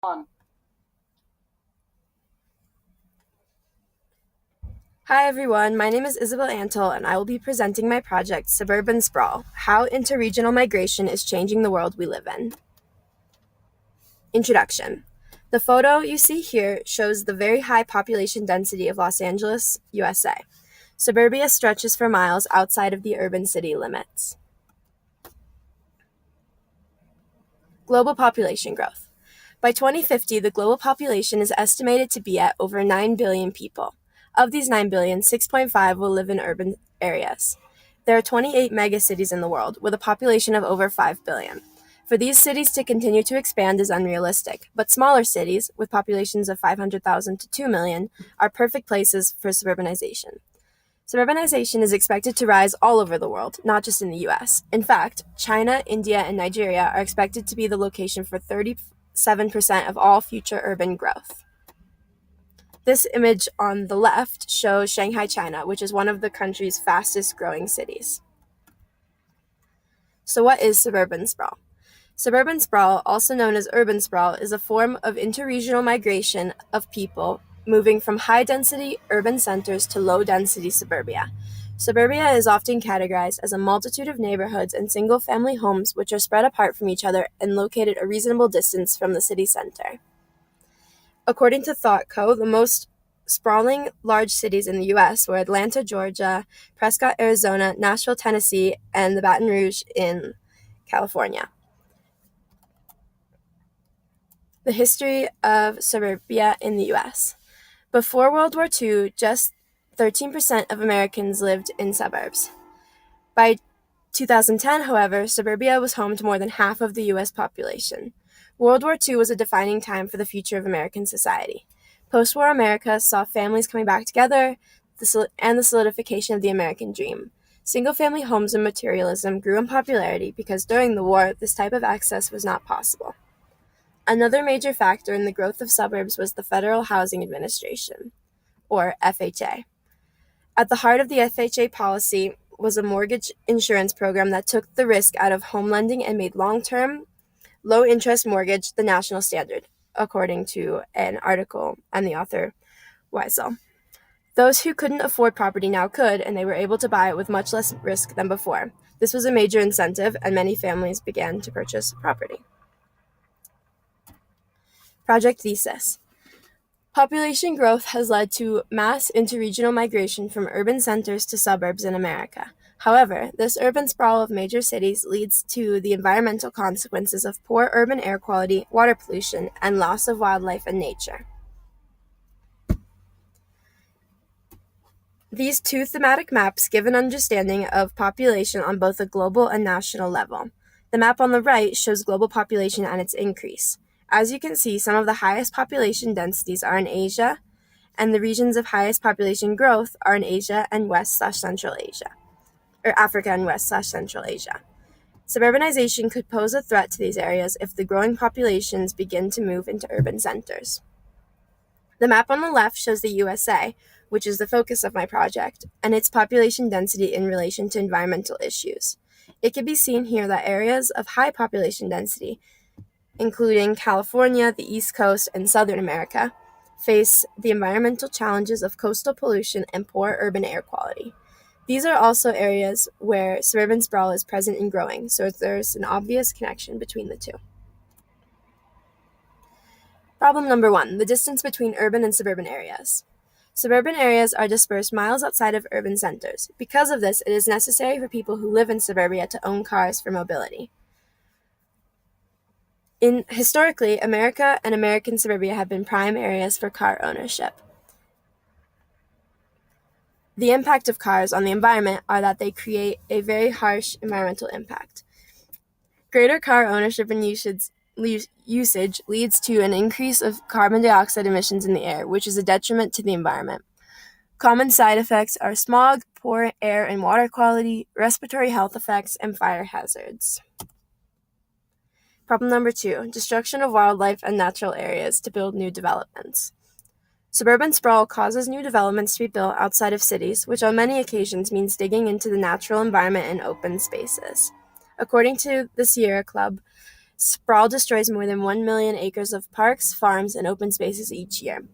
On. Hi everyone, my name is Isabel Antle and I will be presenting my project Suburban Sprawl: How Interregional Migration is Changing the World We Live in. Introduction. The photo you see here shows the very high population density of Los Angeles, USA. Suburbia stretches for miles outside of the urban city limits. Global population growth. By 2050, the global population is estimated to be at over 9 billion people. Of these 9 billion, 6.5 will live in urban areas. There are 28 megacities in the world, with a population of over 5 billion. For these cities to continue to expand is unrealistic, but smaller cities, with populations of 500,000 to 2 million, are perfect places for suburbanization. Suburbanization is expected to rise all over the world, not just in the US. In fact, China, India, and Nigeria are expected to be the location for 37% of all future urban growth. This image on the left shows Shanghai, China, which is one of the country's fastest growing cities. So, what is suburban sprawl? Suburban sprawl, also known as urban sprawl, is a form of interregional migration of people moving from high-density urban centers to low-density suburbia. Suburbia is often categorized as a multitude of neighborhoods and single-family homes which are spread apart from each other and located a reasonable distance from the city center. According to ThoughtCo, the most sprawling large cities in the U.S. were Atlanta, Georgia, Prescott, Arizona, Nashville, Tennessee, and the Baton Rouge in California. The history of suburbia in the U.S. Before World War II, just 13% of Americans lived in suburbs. By 2010, however, suburbia was home to more than half of the U.S. population. World War II was a defining time for the future of American society. Post-war America saw families coming back together and the solidification of the American dream. Single-family homes and materialism grew in popularity because during the war, this type of access was not possible. Another major factor in the growth of suburbs was the Federal Housing Administration, or FHA. At the heart of the FHA policy was a mortgage insurance program that took the risk out of home lending and made long-term, low-interest mortgage the national standard, according to an article and the author Weisel. Those who couldn't afford property now could, and they were able to buy it with much less risk than before. This was a major incentive, and many families began to purchase property. Project thesis. Population growth has led to mass interregional migration from urban centers to suburbs in America. However, this urban sprawl of major cities leads to the environmental consequences of poor urban air quality, water pollution, and loss of wildlife and nature. These two thematic maps give an understanding of population on both a global and national level. The map on the right shows global population and its increase. As you can see, some of the highest population densities are in Asia, and the regions of highest population growth are in Asia and West/Central Asia, or Africa and West/Central Asia. Suburbanization could pose a threat to these areas if the growing populations begin to move into urban centers. The map on the left shows the USA, which is the focus of my project, and its population density in relation to environmental issues. It can be seen here that areas of high population density, including California, the East Coast, and Southern America, face the environmental challenges of coastal pollution and poor urban air quality. These are also areas where suburban sprawl is present and growing, so there's an obvious connection between the two. Problem number 1, the distance between urban and suburban areas. Suburban areas are dispersed miles outside of urban centers. Because of this, it is necessary for people who live in suburbia to own cars for mobility. Historically, America and American suburbia have been prime areas for car ownership. The impact of cars on the environment are that they create a very harsh environmental impact. Greater car ownership and usage leads to an increase of carbon dioxide emissions in the air, which is a detriment to the environment. Common side effects are smog, poor air and water quality, respiratory health effects, and fire hazards. Problem number 2, destruction of wildlife and natural areas to build new developments. Suburban sprawl causes new developments to be built outside of cities, which on many occasions means digging into the natural environment and open spaces. According to the Sierra Club, Sprawl destroys more than 1 million acres of parks, farms, and open spaces each year.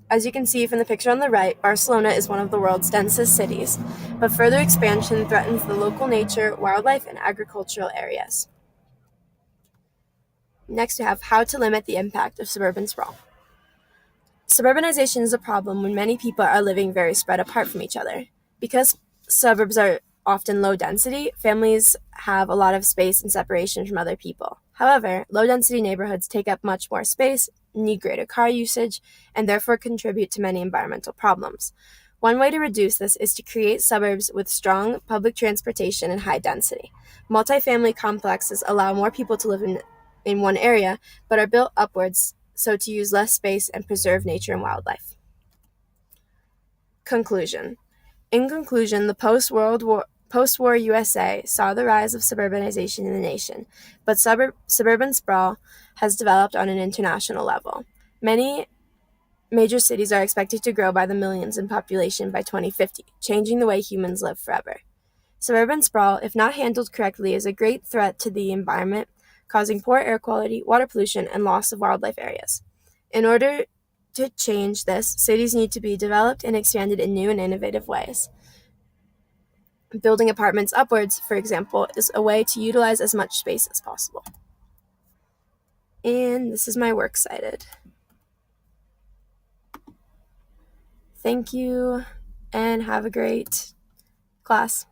As you can see from the picture on the right, Barcelona is one of the world's densest cities, but further expansion threatens the local nature, wildlife, and agricultural areas. Next, we have how to limit the impact of suburban sprawl. Suburbanization is a problem when many people are living very spread apart from each other. Because suburbs are often low density, families have a lot of space and separation from other people. However, low density neighborhoods take up much more space, need greater car usage, and therefore contribute to many environmental problems. One way to reduce this is to create suburbs with strong public transportation and high density. Multifamily complexes allow more people to live in one area, but are built upwards so to use less space and preserve nature and wildlife. Conclusion. In conclusion, the post-war USA saw the rise of suburbanization in the nation, but suburban sprawl has developed on an international level. Many major cities are expected to grow by the millions in population by 2050, changing the way humans live forever. Suburban sprawl, if not handled correctly, is a great threat to the environment, causing poor air quality, water pollution, and loss of wildlife areas. In order to change this, cities need to be developed and expanded in new and innovative ways. Building apartments upwards, for example, is a way to utilize as much space as possible. And this is my works cited. Thank you, and have a great class.